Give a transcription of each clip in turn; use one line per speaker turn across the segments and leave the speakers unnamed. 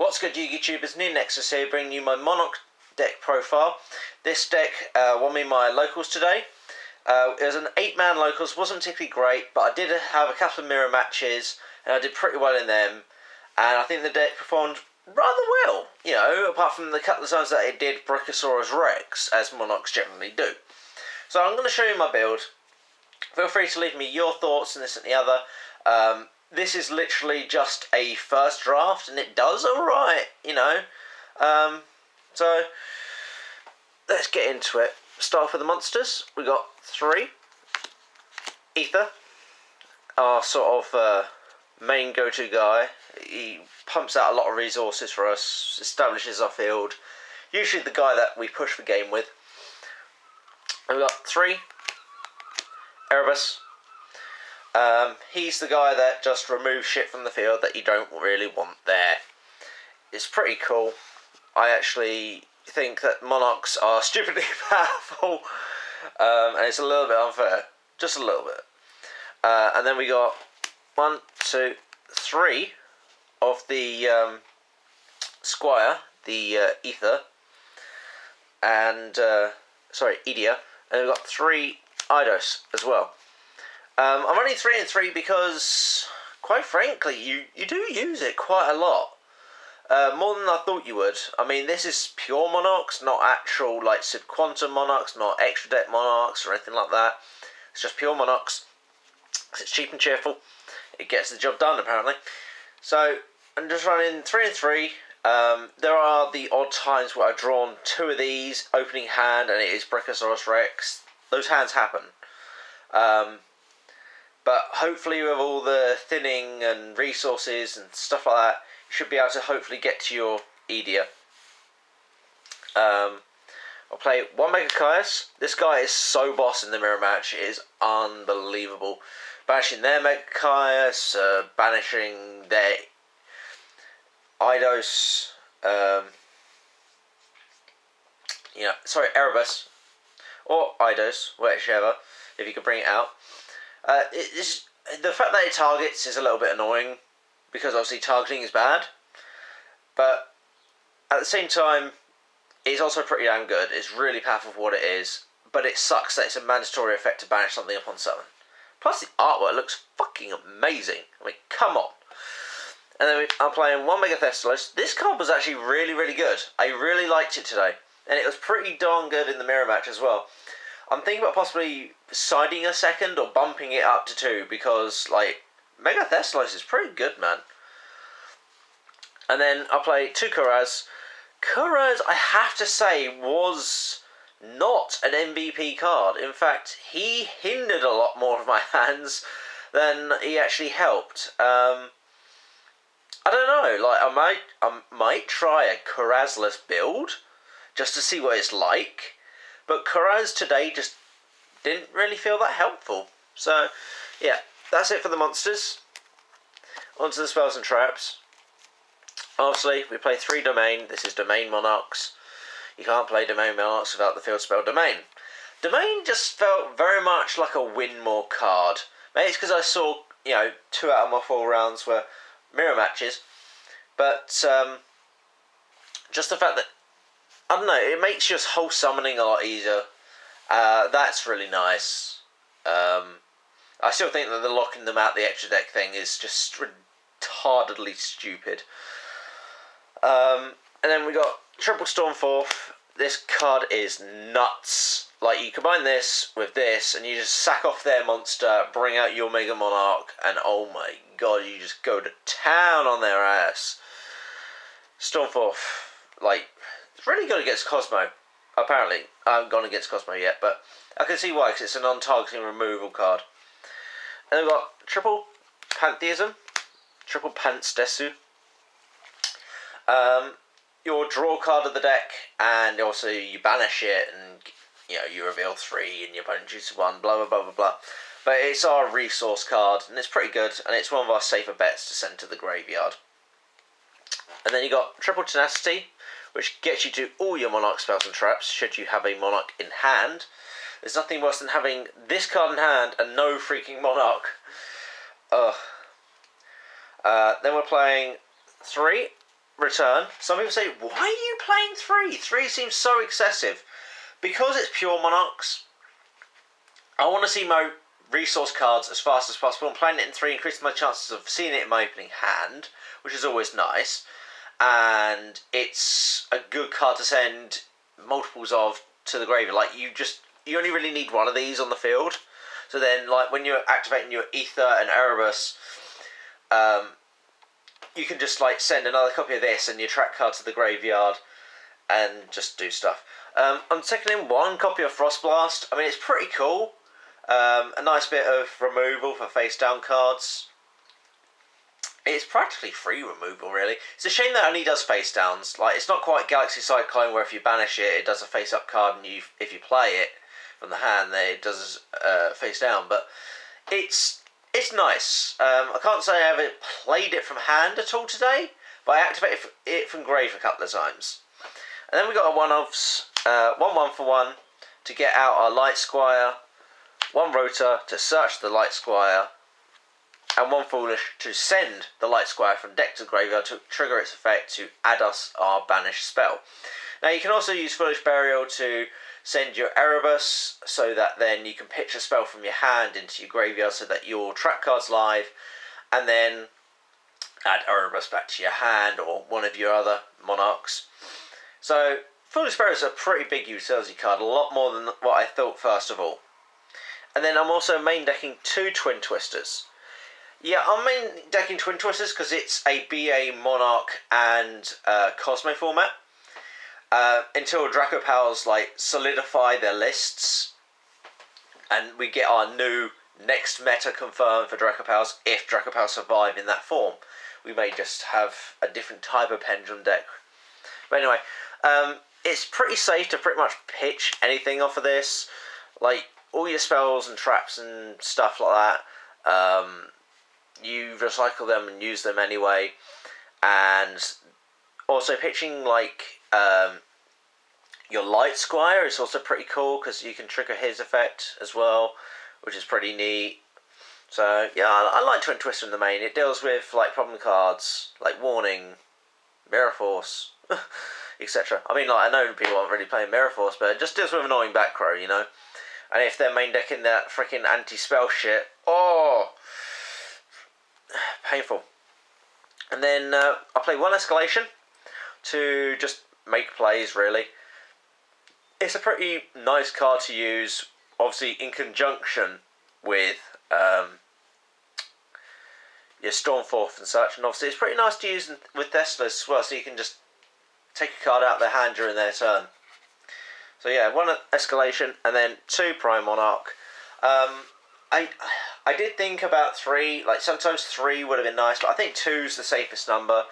What's good, YouTubers? NeoNexudus here, bringing you my Monarch deck profile. This deck won me my locals today. It was an 8-man locals, wasn't particularly great, but I did have a couple of mirror matches, and I did pretty well in them. And I think the deck performed rather well, you know, apart from the couple of times that it did Brachiosaurus Rex, as Monarchs generally do. So I'm going to show you my build. Feel free to leave me your thoughts on this and the other. This is literally just a first draft, and it does alright, you know. So, let's get into it. Start off with the monsters. We got 3. Ether, our sort of main go-to guy. He pumps out a lot of resources for us, establishes our field. Usually the guy that we push the game with. And we got 3. Erebus. He's the guy that just removes shit from the field that you don't really want there. It's pretty cool. I actually think that Monarchs are stupidly powerful, and it's a little bit unfair. Just a little bit. And then we got 1, 2, 3 of the Squire, the Ether, and, Edia, and we've got 3 Eidos as well. I'm only 3 and 3 because, quite frankly, you do use it quite a lot. More than I thought you would. I mean, this is pure Monarchs, not actual, like, Quantum Monarchs, not extra deck Monarchs or anything like that. It's just pure Monarchs. It's cheap and cheerful. It gets the job done, apparently. So, I'm just running 3 and 3. There are the odd times where I've drawn 2 of these, opening hand, and it is Brachiosaurus Rex. Those hands happen. But hopefully with all the thinning and resources and stuff like that, you should be able to hopefully get to your Edia. I'll play 1 Mega Caius. This guy is so boss in the mirror match. It is unbelievable. Banishing their Mega Caius, banishing their Eidos, Erebus, or Eidos, whichever, if you can bring it out. The fact that it targets is a little bit annoying, because obviously targeting is bad, but at the same time, it's also pretty damn good. It's really powerful for what it is, but it sucks that it's a mandatory effect to banish something upon summon. Plus the artwork looks fucking amazing. I mean, come on. And then I'm playing 1 Mega Thestalos. This card was actually really, really good. I really liked it today, and it was pretty darn good in the mirror match as well. I'm thinking about possibly siding a second or bumping it up to 2 because, like, Mega Thestalos is pretty good, man. And then I'll play 2 Kuraz. Kuraz, I have to say, was not an MVP card. In fact, he hindered a lot more of my hands than he actually helped. I don't know, like, I might try a Kurazless build just to see what it's like. But Kuraz today just didn't really feel that helpful. So, yeah, that's it for the monsters. On to the spells and traps. Obviously, we play 3 Domain. This is Domain Monarchs. You can't play Domain Monarchs without the field spell Domain. Domain just felt very much like a win more card. Maybe it's because I saw, 2 out of my 4 rounds were mirror matches. But, just the fact that, I don't know, it makes your whole summoning a lot easier. That's really nice. I still think that the locking them out the extra deck thing is just retardedly stupid. And then we got Triple Stormforth. This card is nuts. Like, you combine this with this, and you just sack off their monster, bring out your Mega Monarch, and oh my god, you just go to town on their ass. Stormforth, like, it's really good against Cosmo, apparently. I haven't gone against Cosmo yet, but I can see why, because it's a non-targeting removal card. And we've got Triple Pantheism, Triple Pants Desu. Your draw card of the deck, and also you banish it, and you reveal 3, and your opponent chooses 1, blah blah blah blah blah. But it's our resource card, and it's pretty good, and it's one of our safer bets to send to the graveyard. And then you got Triple Tenacity, which gets you to all your Monarch spells and traps, should you have a Monarch in hand. There's nothing worse than having this card in hand and no freaking Monarch. Ugh. Then we're playing 3 return. Some people say, why are you playing 3? 3 seems so excessive. Because it's pure Monarchs, I want to see my resource cards as fast as possible. I'm playing it in 3, increasing my chances of seeing it in my opening hand, which is always nice. And it's a good card to send multiples of to the graveyard. Like, you only really need one of these on the field. So then, like, when you're activating your Ether and Erebus, you can just, like, send another copy of this and your track card to the graveyard and just do stuff. I'm taking in 1 copy of Frostblast. I mean, it's pretty cool. A nice bit of removal for face-down cards. It's practically free removal, really. It's a shame that it only does face-downs. Like, it's not quite Galaxy Cyclone, where if you banish it, it does a face-up card, and if you play it from the hand, then it does face-down. But it's nice. I can't say I haven't played it from hand at all today, but I activated it from grave a couple of times. And then we got a one-offs, 1 for 1 to get out our Light Squire, 1 Rotor to search the Light Squire, and 1 Foolish to send the Light Squire from deck to graveyard to trigger its effect to add us our banished spell. Now you can also use Foolish Burial to send your Erebus, so that then you can pitch a spell from your hand into your graveyard so that your trap card's live, and then add Erebus back to your hand or one of your other Monarchs. So Foolish Burial is a pretty big utility card, a lot more than what I thought first of all. And then I'm also main decking 2 Twin Twisters. Yeah, I'm main decking Twin Twisters because it's a BA, Monarch, and Cosmo format. Until Draco Powers like solidify their lists, and we get our new next meta confirmed for Draco Powers. If Draco Powers survive in that form, we may just have a different type of Pendulum deck. But anyway, it's pretty safe to pretty much pitch anything off of this. Like, all your spells and traps and stuff like that, you recycle them and use them anyway. And also pitching, like, your Light Squire is also pretty cool, because you can trigger his effect as well, which is pretty neat. So, yeah, I like Twin Twister in the main. It deals with, like, problem cards, like Warning, Mirror Force, etc. I mean, like, I know people aren't really playing Mirror Force, but it just deals with annoying back row, you know? And if they're main decking that freaking anti-spell shit, oh, painful. And then I play 1 Escalation to just make plays, really. It's a pretty nice card to use, obviously in conjunction with your Stormforth and such, and obviously it's pretty nice to use with Theslas as well, so you can just take a card out of their hand during their turn. So yeah, 1 Escalation, and then 2 Prime Monarch. I did think about 3, like sometimes 3 would have been nice, but I think 2's the safest number.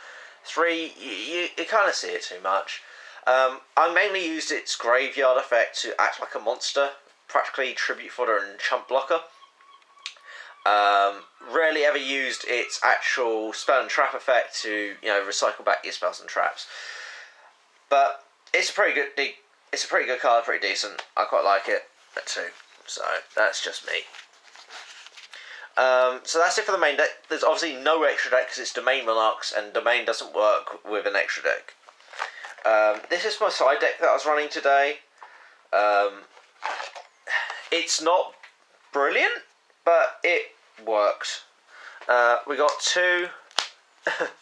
3, you kind of see it too much. I mainly used its graveyard effect to act like a monster, practically tribute fodder and chump blocker. Rarely ever used its actual spell and trap effect to, you know, recycle back your spells and traps. But it's a pretty good card, pretty decent. I quite like it at 2. So that's just me. So that's it for the main deck. There's obviously no extra deck because it's Domain Monarchs, and Domain doesn't work with an extra deck. This is my side deck that I was running today. It's not brilliant, but it works. We got 2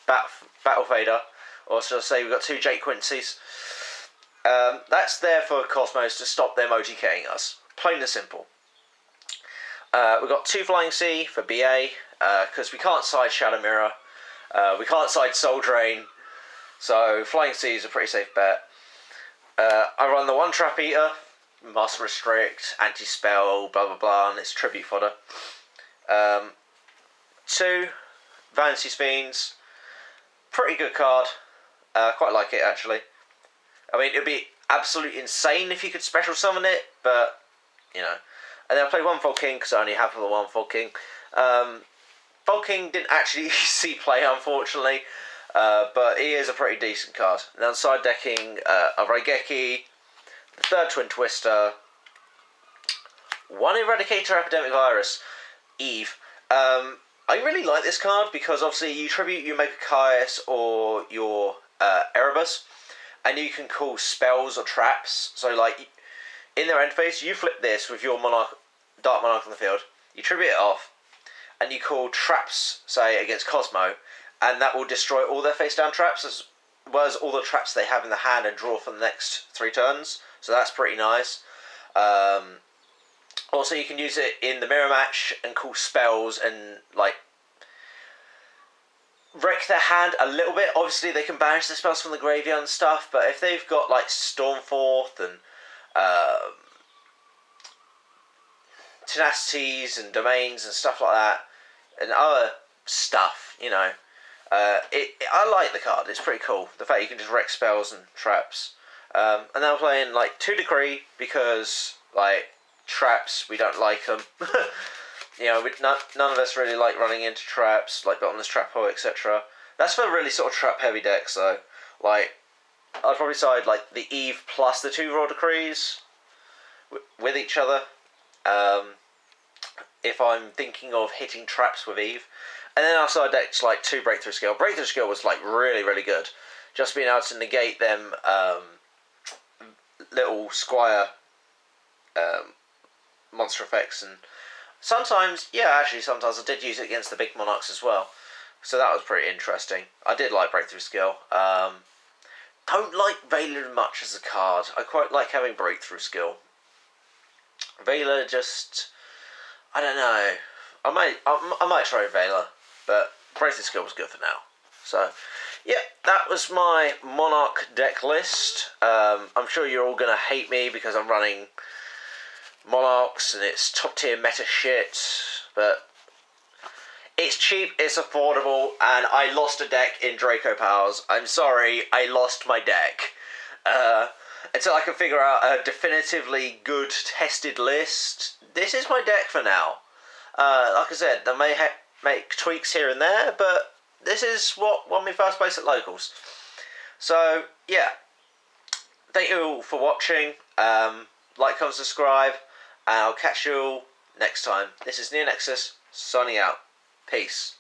Battle Fader, or should I say we got 2 Jake Quincy's. That's there for Cosmos to stop them OTKing us. Plain and simple. We got 2 Flying Sea for BA, because we can't side Shadow Mirror. We can't side Soul Drain. So Flying Sea is a pretty safe bet. I run the 1 Trap Eater, Master Restrict, Anti-Spell, blah blah blah, and it's tribute fodder. 2 Vanish's Fiends, pretty good card. Quite like it actually. I mean, it'd be absolutely insane if you could special summon it, but you know. And then I played 1 Fog King because I only have the 1 Fog King. Fog King didn't actually see play, unfortunately. But he is a pretty decent card. Now side decking a Raigeki, the 3rd Twin Twister, 1 Eradicator Epidemic Virus, Eve. I really like this card because obviously you tribute your Mega Caius or your powers, and you can call spells or traps. So like in their end phase, you flip this with your Dark Monarch on the field, you tribute it off, and you call traps, say, against Cosmo, and that will destroy all their face down traps as well as all the traps they have in the hand and draw for the next 3 turns. So that's pretty nice. Also, you can use it in the mirror match and call spells and like wreck their hand a little bit. Obviously, they can banish the spells from the graveyard and stuff, but if they've got like Stormforth and tenacities and domains and stuff like that, and other stuff, you know, I like the card. It's pretty cool. The fact you can just wreck spells and traps. And then I'm playing like 2 Decree because like traps, we don't like them. You know, none of us really like running into traps, like Bottomless Trap Hole, etc. That's for really sort of trap heavy decks though. Like, I'd probably side like the Eve plus the 2 Raw Decrees with each other. If I'm thinking of hitting traps with Eve. And then I'll side decks like 2 Breakthrough Skill. Breakthrough Skill was like really, really good. Just being able to negate them little Squire monster effects, and sometimes I did use it against the big Monarchs as well, so that was pretty interesting. I did like Breakthrough Skill. Don't like Veiler much as a card. I quite like having Breakthrough Skill. Veiler just, I don't know. I might try Veiler, but Breakthrough Skill was good for now. So yeah, that was my Monarch deck list. I'm sure you're all gonna hate me because I'm running Monarchs and it's top tier meta shit, but it's cheap, it's affordable, and I lost a deck in Draco Powers. I'm sorry, I lost my deck. Until I can figure out a definitively good tested list, this is my deck for now. Like I said, they may make tweaks here and there, but this is what won me first place at Locals. So, yeah. Thank you all for watching. Like, comment, subscribe, and I'll catch you all next time. This is NeoNexudus, signing out. Peace.